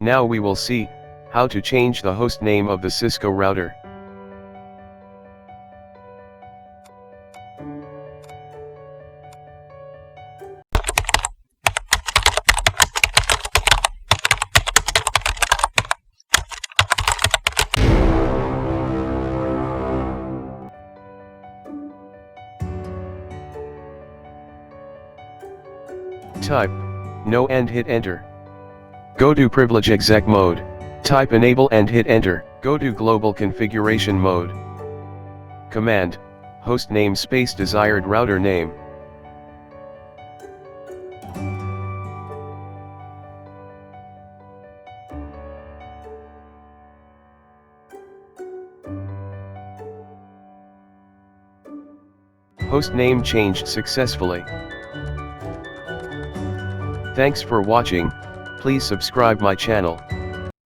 Now we will see how to change the host name of the Cisco router. Type no and hit enter. Go to privilege exec mode. Type enable and hit enter. Go to global configuration mode. Command host name space desired router name. Host name changed successfully. Thanks for watching. Please subscribe my channel.